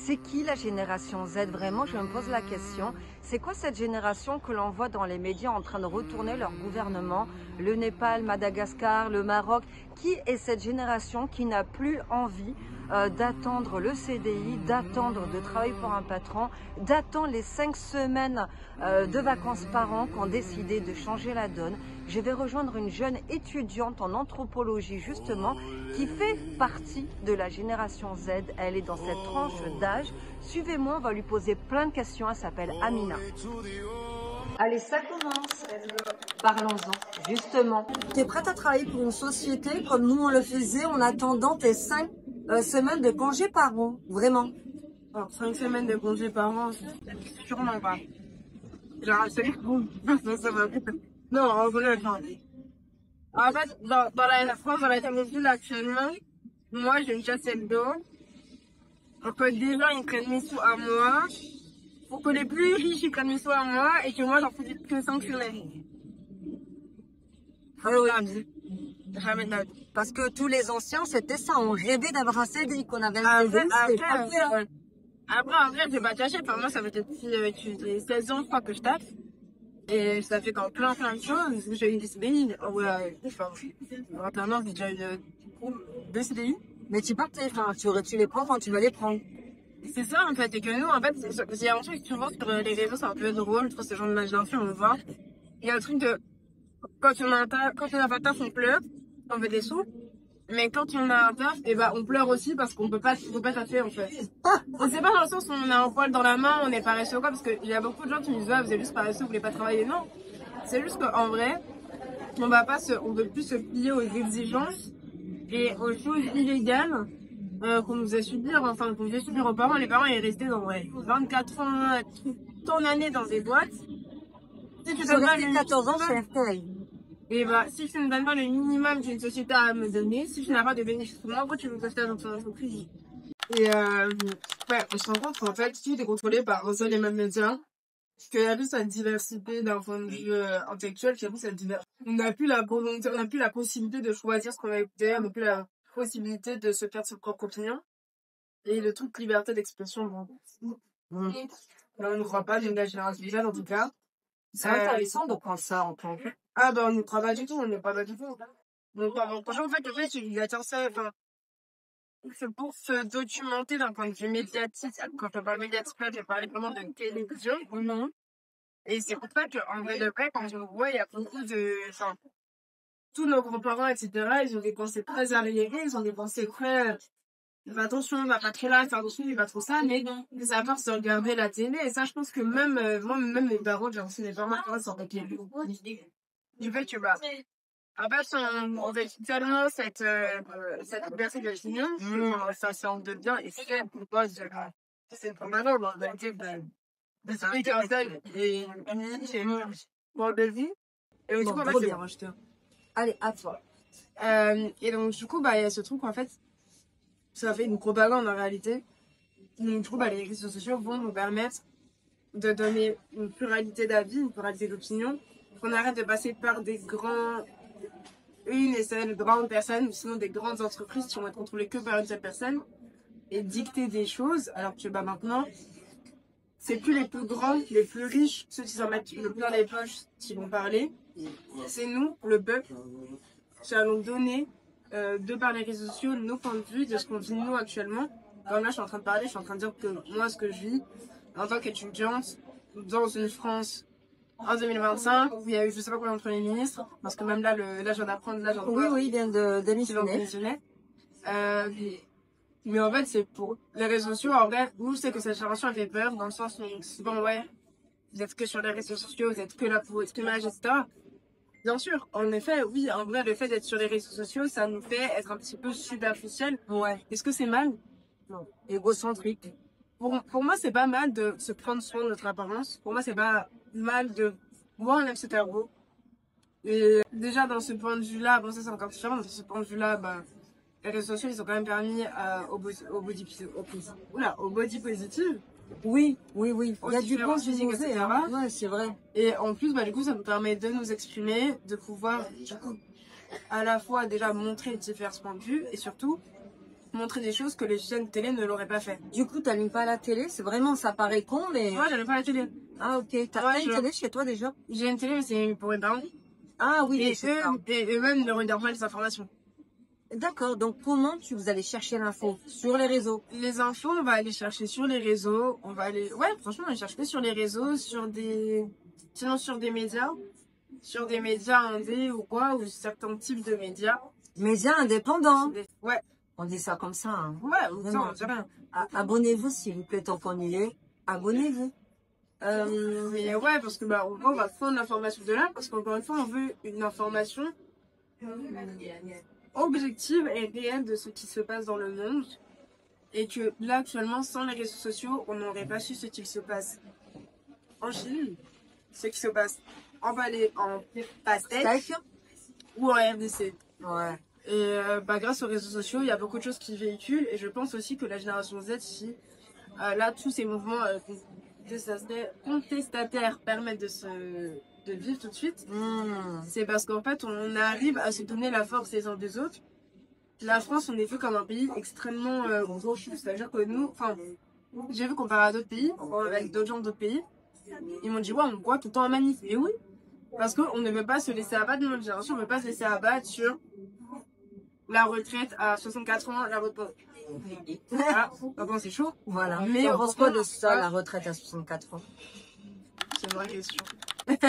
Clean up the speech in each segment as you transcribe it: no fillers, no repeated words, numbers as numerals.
C'est qui la génération Z? Vraiment, je me pose la question. C'est quoi cette génération que l'on voit dans les médias en train de retourner leur gouvernement? Le Népal, Madagascar, le Maroc. Qui est cette génération qui n'a plus envie d'attendre le CDI, d'attendre de travailler pour un patron, d'attendre les 5 semaines de vacances par an qu'ont décidé de changer la donne? Je vais rejoindre une jeune étudiante en anthropologie justement qui fait partie de la génération Z. Elle est dans cette tranche d'âge. Suivez-moi, on va lui poser plein de questions. Elle s'appelle Amina. Allez, ça commence. Parlons-en, justement. Tu es prête à travailler pour une société comme nous on le faisait en attendant tes 5 semaines de congé par an? Vraiment? Alors, 5 semaines de congé par an, sûrement pas. Genre, c'est bon. Ça va. Non, en vrai, enfin. En fait, dans la France, dans la ville actuellement, moi, j'ai une chassette d'eau. Donc, déjà, ils prennent mes sous à moi. Pour que les plus riches, ils prennent mes sous à moi et que moi, j'en fais que 5 semaines. Ah oui. Jamais de la vie. Parce que tous les anciens, c'était ça. On rêvait d'avoir un CDI, qu'on avait un Après, CDI. en vrai, j'ai pas caché. Enfin, moi, ça fait depuis les 16 ans, je crois, que je tape. Et ça fait quand plein de choses. J'ai eu des CDI. Ouais, enfin, 21 ans, j'ai déjà eu 2 CDI. Mais tu partais, enfin, tu les prends quand tu vas les prendre. C'est ça, en fait. Et que nous, en fait, il y a un truc, tu vois, sur les réseaux, c'est un peu drôle. Je trouve ce genre d'imagination, on le voit. Il y a un truc de, quand on a pas de taf, on pleure, on veut des sous. Mais quand on a un taf, et ben, on pleure aussi parce qu'on peut pas taffer, en fait. C'est pas dans le sens où on a un poil dans la main, on est paresseux ou quoi, parce qu'il y a beaucoup de gens qui nous disent, ah, vous êtes juste paresseux, vous voulez pas travailler. Non. C'est juste qu'en vrai, on veut plus se plier aux exigences et aux choses illégales, qu'on nous a subir, enfin, qu'on nous a subir aux parents. Les parents, ils restaient dans, 24 ans, tant d'années dans des boîtes. Si tu donnes pas 14 ans chez RTL. Et bah, si tu ne me donnes pas le minimum d'une société à me donner, si tu n'as pas de bénéfices pour moi, pourquoi tu veux que je dans ton entreprise? Et ouais, on se rend compte qu'en fait, tout est contrôlé par un seul et même média. Qu'il y a plus cette diversité d'un point de vue intellectuel, qu'il y a plus cette diversité. On n'a plus la volonté, on n'a plus la possibilité de choisir ce qu'on va écouter, on n'a plus la possibilité de se faire ses propres opinions. Et le truc liberté d'expression, bon. Là, on ne croit pas d'une génération Z, en tout cas. C'est intéressant de prendre ça en compte. Ah, ben, on ne croit pas du tout, on ne croit pas du tout. Donc, franchement, en fait, le fait, il attend ça, enfin, c'est pour se documenter d'un point de vue médiatique. Quand je parle médiatique, là, je parle vraiment de télévision ou non. Et c'est pour ça qu'en vrai de vrai, quand je vois, il y a beaucoup de, enfin, tous nos grands-parents, etc., ils ont des pensées très arriérées, ils ont des pensées très, attention, il va pas trop là, faire attention, il va trop ça, mais ça à force de regarder la télé, et ça, je pense que même, moi, même mes parents, j'ai reçu des parents qui sont avec les du fait que, bah, en fait, on veut tellement cette liberté d'opinion, ça semble de bien, et c'est pourquoi c'est pas mal, en réalité, c'est un caractère, et c'est pour de vie, et du coup, en fait, c'est Allez, à toi. Et donc, du coup, bah, il y a ce truc, en fait, ça fait une propagande en réalité. Donc, du coup, bah, les réseaux sociaux vont nous permettre de donner une pluralité d'avis, une pluralité d'opinions, qu'on arrête de passer par une et seule grande personne, ou sinon des grandes entreprises qui vont être contrôlées que par une seule personne, et dicter des choses, alors que, bah, maintenant, c'est plus les plus grands, les plus riches, ceux qui s'en mettent le plus dans les poches, qui vont parler. C'est nous, le peuple, qui allons donner, de par les réseaux sociaux, nos points de vue de ce qu'on vit nous actuellement. Comme là, je suis en train de parler, je suis en train de dire que moi, ce que je vis, en tant qu'étudiante, dans une France en 2025, où il y a eu je sais pas combien de premiers ministres, parce que même là, là, je viens d'apprendre, Oui, il vient de démissionner. Mais en fait, c'est pour les réseaux sociaux. En vrai, nous, c'est que cette génération a fait peur, dans le sens où, bon, ouais, vous êtes que sur les réseaux sociaux, vous êtes que là pour votre image, etc. Bien sûr, en effet, oui, en vrai, le fait d'être sur les réseaux sociaux, ça nous fait être un petit peu superficiel. Ouais. Est-ce que c'est mal? Non. Égocentrique. Pour moi, c'est pas mal de se prendre soin de notre apparence. Pour moi, c'est pas mal de voir un MC beau. Et déjà, dans ce point de vue-là, bon, ça c'est encore différent, dans ce point de vue-là, bah, les réseaux sociaux, ils ont quand même permis au body positive. Oui. Il y a du bon physique, etc. Ouais, c'est vrai. Et en plus, bah, du coup, ça nous permet de nous exprimer, de pouvoir, du coup, à la fois déjà montrer différents points de vue et surtout montrer des choses que les chaînes télé ne l'auraient pas fait. Du coup, t'allumes pas la télé, c'est vraiment, ça paraît con, mais... Moi, j'allais pas à la télé. Ah, ok. T'as Ouais, une télé chez toi déjà? J'ai une télé, mais c'est pour mes parents. Ah oui, Et c'est ça. eux-mêmes ne regardent pas les informations. D'accord, donc comment vous allez chercher l'info? Sur les réseaux? Les infos, on va aller chercher sur les réseaux. On va aller... Ouais, franchement, on va les chercher sur les réseaux, sinon sur des médias. Sur des médias indés ou quoi, ou certains types de médias. Médias indépendants. Ouais. On dit ça comme ça, hein. Ouais, Vraiment. on dit rien. Abonnez-vous s'il vous plaît, tant qu'on y est. Abonnez-vous. Mais ouais, parce que bah, on va prendre l'information de là, parce qu'encore une fois, on veut une information objective et réelle de ce qui se passe dans le monde. Et que là, actuellement, sans les réseaux sociaux, on n'aurait pas su ce qui se passe en Chine, ce qui se passe en pastèque ou en RDC. Ouais. Et bah, grâce aux réseaux sociaux, il y a beaucoup de choses qui véhiculent. Et je pense aussi que la génération Z, si là, tous ces mouvements contestataires permettent de vivre tout de suite, c'est parce qu'en fait, on arrive à se donner la force les uns des autres. La France, on est vu comme un pays extrêmement gros. C'est-à-dire que nous, enfin, j'ai vu comparé à d'autres pays, avec d'autres gens d'autres pays, ils m'ont dit, ouais, on voit tout le temps en manif. Et oui, parce qu'on ne veut pas se laisser abattre, notre génération ne veut pas se laisser abattre sur la retraite à 64 ans, la retraite. Ah, bon, c'est chaud. Voilà. Mais on pense quoi de ça, la retraite à 64 ans? C'est une vraie question.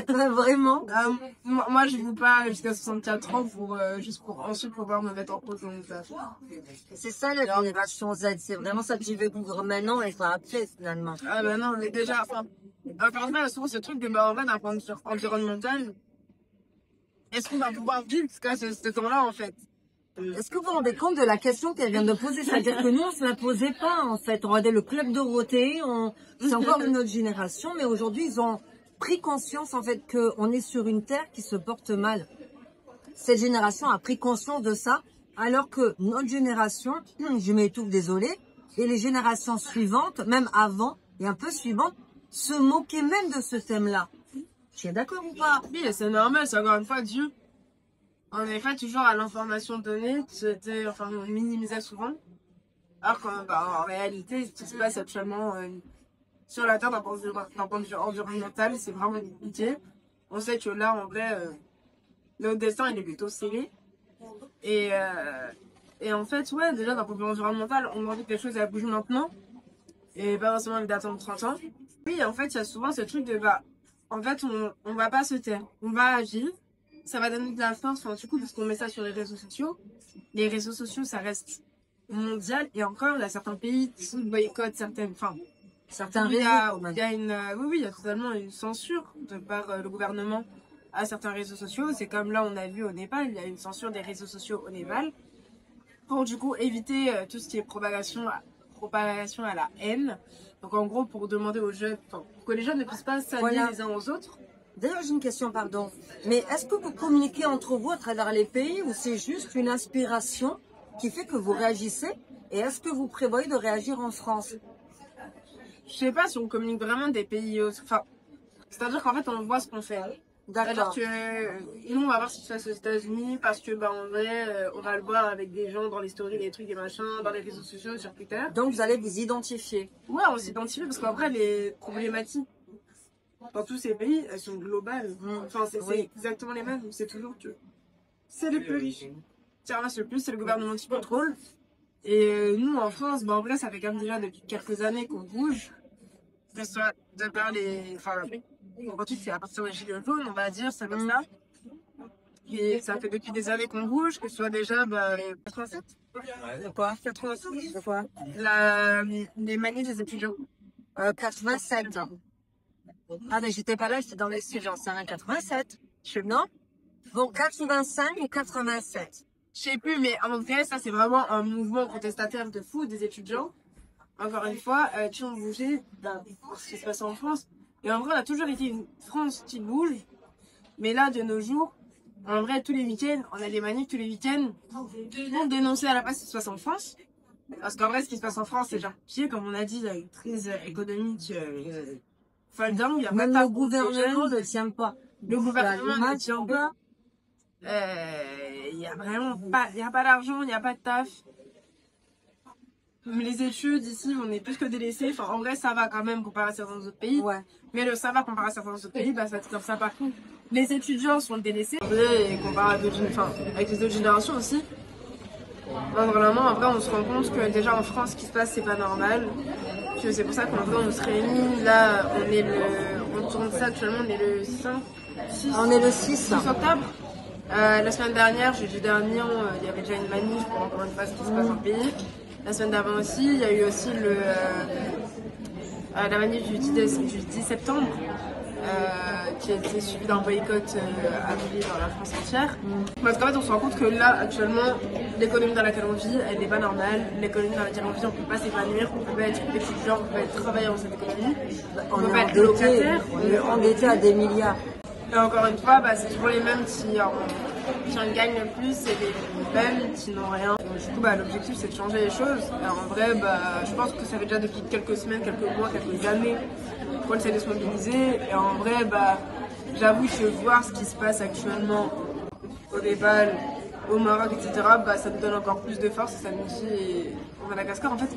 Vraiment? Moi, je ne veux pas jusqu'à 64 ans juste pour ensuite pouvoir me mettre en pause. C'est ça la génération Z, c'est vraiment ça que tu veux vivre maintenant et ça après finalement. Ah ben non, mais déjà, enfin, encore une fois, souvent ce truc de en fait, d'un point de vue environnemental, est-ce qu'on va pouvoir vivre jusqu'à ce temps-là en fait? Est-ce que vous vous rendez compte de la question qu'elle vient de poser? C'est-à-dire que nous, on se la posait pas, en fait. On regardait le Club Dorothée, c'est encore une autre génération, mais aujourd'hui, ils ont pris conscience, en fait, qu'on est sur une terre qui se porte mal. Cette génération a pris conscience de ça, alors que notre génération, je m'étouffe, désolé, et les générations suivantes, même avant, et un peu suivantes, se moquaient même de ce thème-là. Tu es d'accord ou pas? Oui, c'est normal, c'est encore une fois Dieu. On n'est pas toujours à l'information donnée, enfin, on minimisait souvent. Alors qu'en en réalité, ce qui se passe actuellement sur la Terre d'un point de vue environnemental, c'est vraiment compliqué. On sait que là, en vrai, le destin, il est plutôt scellé. Et en fait, ouais, déjà d'un point de vue environnemental, on a envie que les choses elles bougent maintenant. Et pas forcément d'attendre 30 ans. Oui, en fait, il y a souvent ce truc de, bah, en fait, on va pas se taire. On va agir. Ça va donner de la force, enfin, du coup, parce qu'on met ça sur les réseaux sociaux. Les réseaux sociaux, ça reste mondial. Et encore, il y a certains pays qui boycottent certaines, enfin, Certains il y réseaux. a, il y a une, oui, il y a totalement une censure de par le gouvernement à certains réseaux sociaux. C'est comme là, on a vu au Népal, il y a une censure des réseaux sociaux au Népal. Pour, du coup, éviter tout ce qui est propagation à la haine. Donc, en gros, pour demander aux jeunes, enfin, pour que les jeunes ne puissent pas s'allier les uns aux autres. D'ailleurs, j'ai une question, pardon. Mais est-ce que vous communiquez entre vous à travers les pays ou c'est juste une inspiration qui fait que vous réagissez? Et est-ce que vous prévoyez de réagir en France? Je sais pas si on communique vraiment des pays. Enfin, c'est-à-dire qu'en fait, on voit ce qu'on fait. D'accord. Nous, on va voir ce qui se passe aux États-Unis parce que, bah, en vrai, on va le voir avec des gens dans les stories, des trucs, des machins, dans les réseaux sociaux, sur Twitter. Donc, vous allez vous identifier. Ouais, on s'identifie parce qu'après, les problématiques dans tous ces pays, elles sont globales. Enfin, c'est exactement les mêmes. C'est toujours que c'est les plus riches qui ramassent le plus, c'est le gouvernement qui contrôle. Et nous, en France, bah, en vrai, ça fait quand même déjà depuis quelques années qu'on bouge. Que ce soit de par les. Enfin, quand tu c'est à partir des gilets jaunes, on va dire, ça comme ça. Et ça fait depuis des années qu'on bouge, que ce soit déjà bah, 87. De quoi? 87. De quoi? Les manifs des étudiants. 87. Ah, mais j'étais pas là, j'étais dans les sujets, j'en sais rien, 87. Non? Bon, 85 ou 87? Je sais plus, mais en vrai, ça, c'est vraiment un mouvement contestataire de fou des étudiants. Encore une fois, qui ont bougé pour ce qui se passe en France. Et en vrai, on a toujours été une France qui bouge. Mais là, de nos jours, en vrai, tous les week-ends, on a des manifs tous les week-ends pour dénoncer à la place ce qui se passe en France. Parce qu'en vrai, ce qui se passe en France, c'est genre pied, comme on a dit, il y a une crise économique folle dingue. Il y a Même pas le gouvernement ne tient pas. Le gouvernement ne tient pas. Il y a vraiment pas, il y a pas d'argent, il y a pas de taf. les études ici, on est plus que délaissés. Enfin, en vrai, ça va quand même comparé à certains autres pays. Ouais. Mais le ça va comparé à certains autres pays, bah, ça va être comme ça partout. Les étudiants sont délaissés. Et comparé à avec les autres générations aussi. Ben, vraiment, après, on se rend compte que déjà en France, ce qui se passe, c'est pas normal. C'est pour ça qu'en vrai, on se réunit. Là, on tourne ça actuellement, on est le 6 On est le 6 octobre. La semaine dernière, jeudi dernier, il y avait déjà une manif pour encore une fois ce qui se passe dans le pays. La semaine d'avant aussi, il y a eu aussi la manif du 10 septembre, qui a été suivie d'un boycott appelé dans la France entière. Parce qu'en fait, on se rend compte que là, actuellement, l'économie dans laquelle on vit, elle n'est pas normale. L'économie dans laquelle on vit, on ne peut pas s'épanouir, on ne peut pas être étudiant, on ne peut pas être travailleur dans cette économie. On peut pas être locataire. On est endetté à des milliards. Et encore une fois, bah, c'est toujours les mêmes qui en gagnent le plus et les mêmes qui n'ont rien. Donc, du coup, bah, l'objectif, c'est de changer les choses. Et en vrai, bah, je pense que ça fait déjà depuis quelques semaines, quelques mois, quelques années qu'on essaie de se mobiliser. Et en vrai, bah, j'avoue que voir ce qui se passe actuellement au Népal, au Maroc, etc., bah, ça nous donne encore plus de force. Et ça nous dit, au Madagascar, en fait,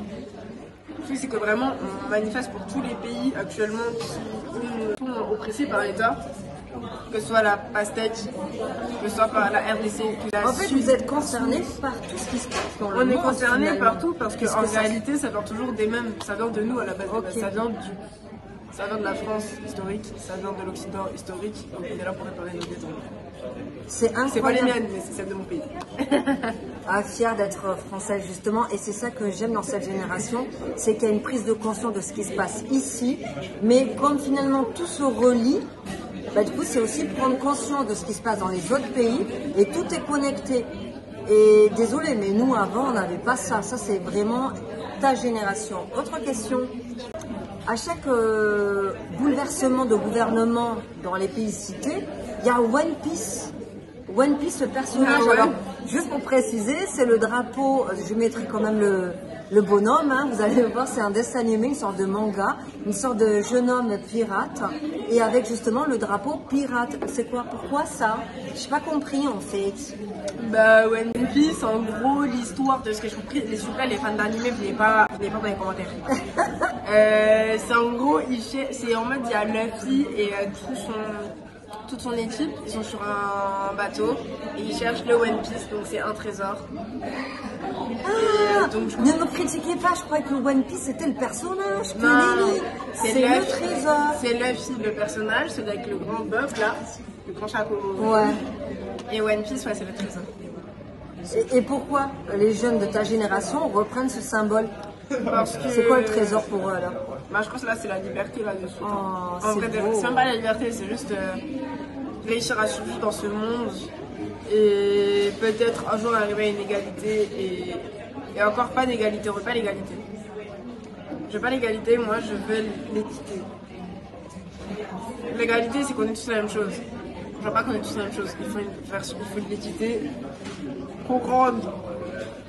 le truc, c'est que vraiment, on manifeste pour tous les pays actuellement qui sont oppressés par l'État. Que ce soit la pastèque, que ce soit par la RDC. En fait, vous êtes concernés par tout ce qui se passe dans le monde. On est concernés partout parce qu'en réalité, ça vient toujours des mêmes. Ça vient de nous à la base. Okay. Ça vient de la France historique, ça vient de l'Occident historique. Donc on est là pour réparer nos détails. C'est incroyable. C'est pas les miennes, mais c'est celles de mon pays. Fière d'être française justement, et c'est ça que j'aime dans cette génération, c'est qu'il y a une prise de conscience de ce qui se passe ici, mais comme finalement tout se relie, bah, du coup c'est aussi prendre conscience de ce qui se passe dans les autres pays, et tout est connecté. Et désolé, mais nous avant on n'avait pas ça, ça c'est vraiment ta génération. Autre question, à chaque bouleversement de gouvernement dans les pays cités, il y a One Piece. One Piece, le personnage, ah ouais. Alors, juste pour préciser, c'est le drapeau, je mettrai quand même le bonhomme, hein, vous allez le voir, c'est un dessin animé, une sorte de manga, une sorte de jeune homme pirate, et avec justement le drapeau pirate. C'est quoi? Pourquoi ça? J'ai pas compris en fait. Bah, One Piece, en gros, l'histoire de ce que je compris, s'il vous plaît, les fans d'anime, venez pas dans les commentaires. C'est en gros, c'est en mode, il y a Luffy et toute son équipe, ils sont sur un bateau et ils cherchent le One Piece, donc c'est un trésor. Donc, ne me critiquez pas, je croyais que le One Piece c'était le personnage. Non, c'est le trésor. C'est Luffy, le personnage, c'est avec le grand bœuf là, le grand chapeau. Ouais. Et One Piece, ouais, c'est le trésor. Et pourquoi les jeunes de ta génération reprennent ce symbole? Parce que... C'est quoi le trésor pour eux alors? Bah, je pense que là c'est la liberté là-dessus. Oh, en vrai, c'est même pas la liberté, c'est juste réussir à survivre dans ce monde et peut-être un jour arriver à une égalité et encore pas d'égalité, on veut pas l'égalité. Je veux pas l'égalité, moi je veux l'équité. L'égalité c'est qu'on est tous la même chose. Je veux pas qu'on est tous la même chose, il faut de l'équité. Pour rendre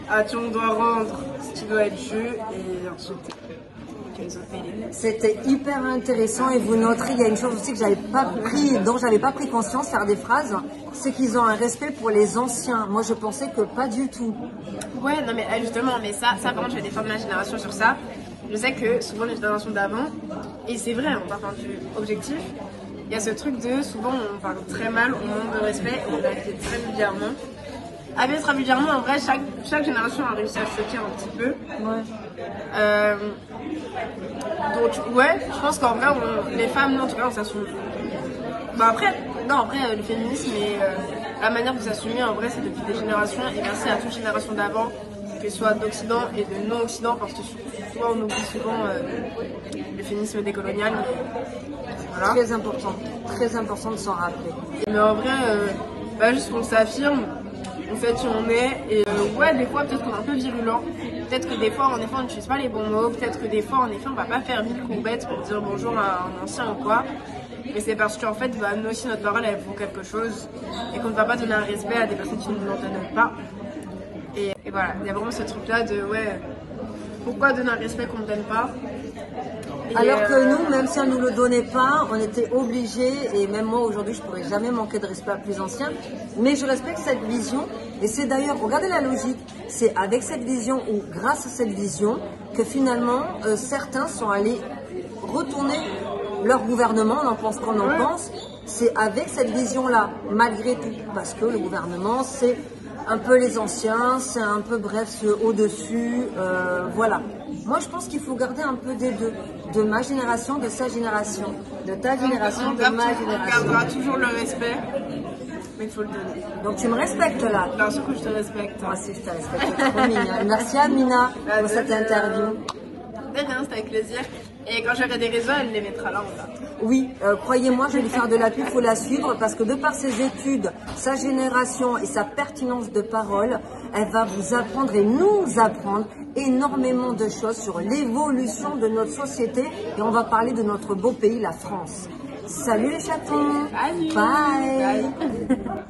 à qui on doit rendre ce qui doit être jeu et ensuite c'était hyper intéressant et vous noterez, il y a une chose aussi que dont j'avais pas pris conscience, faire des phrases, c'est qu'ils ont un respect pour les anciens. Moi je pensais que pas du tout. Ouais, non mais justement, mais ça par contre je vais défendre ma génération sur ça. Je sais que souvent les générations d'avant, et c'est vrai, on parle du objectif, il y a ce truc de souvent on parle très mal, on manque de respect, on l'a fait très vulgairement. Avec très vulgairement, en vrai, chaque génération a réussi à choquer un petit peu. Ouais. Donc, ouais, je pense qu'en vrai, les femmes, en tout cas, on s'assume. Bah après, le féminisme et la manière de s'assumer, en vrai, c'est depuis des générations. Et merci à toute génération d'avant, que ce soit d'Occident et de non-Occident, parce que souvent, on oublie souvent le féminisme décolonial. Voilà. Très important de s'en rappeler. Mais en vrai, juste qu'on s'affirme. On sait qui on est et ouais, des fois peut-être qu'on est un peu virulent, peut-être que des fois en effet on n'utilise pas les bons mots, peut-être que des fois en effet on va pas faire 1000 coups bêtes pour dire bonjour à un ancien ou quoi, mais c'est parce qu'en fait nous aussi notre parole elle vaut quelque chose et qu'on ne va pas donner un respect à des personnes qui ne nous en donnent pas et voilà, il y a vraiment ce truc là de ouais, pourquoi donner un respect qu'on ne donne pas Alors que nous, même si on ne nous le donnait pas, on était obligés, et même moi aujourd'hui, je ne pourrais jamais manquer de respect à plus anciens, mais je respecte cette vision, et c'est d'ailleurs, regardez la logique, c'est avec cette vision ou grâce à cette vision que finalement certains sont allés retourner leur gouvernement, on en pense qu'on en pense, c'est avec cette vision-là, malgré tout, parce que le gouvernement, c'est un peu les anciens, c'est un peu, bref, ceux au-dessus, voilà. Moi, je pense qu'il faut garder un peu des deux, de ma génération, de sa génération, de ta génération, de ma génération. On gardera toujours le respect, mais il faut le donner. Donc, tu me respectes là? Bien sûr que je te respecte. Moi aussi, je te respecte, c'est trop mignon. Merci Amina pour cette interview. De rien, c'était avec plaisir. Et quand j'aurai des réseaux, elle les mettra là en bas. Oui, croyez-moi, je vais lui faire de la pub, il faut la suivre parce que de par ses études, sa génération et sa pertinence de parole, elle va vous apprendre et nous apprendre énormément de choses sur l'évolution de notre société et on va parler de notre beau pays, la France. Salut les chatons. Salut. Bye.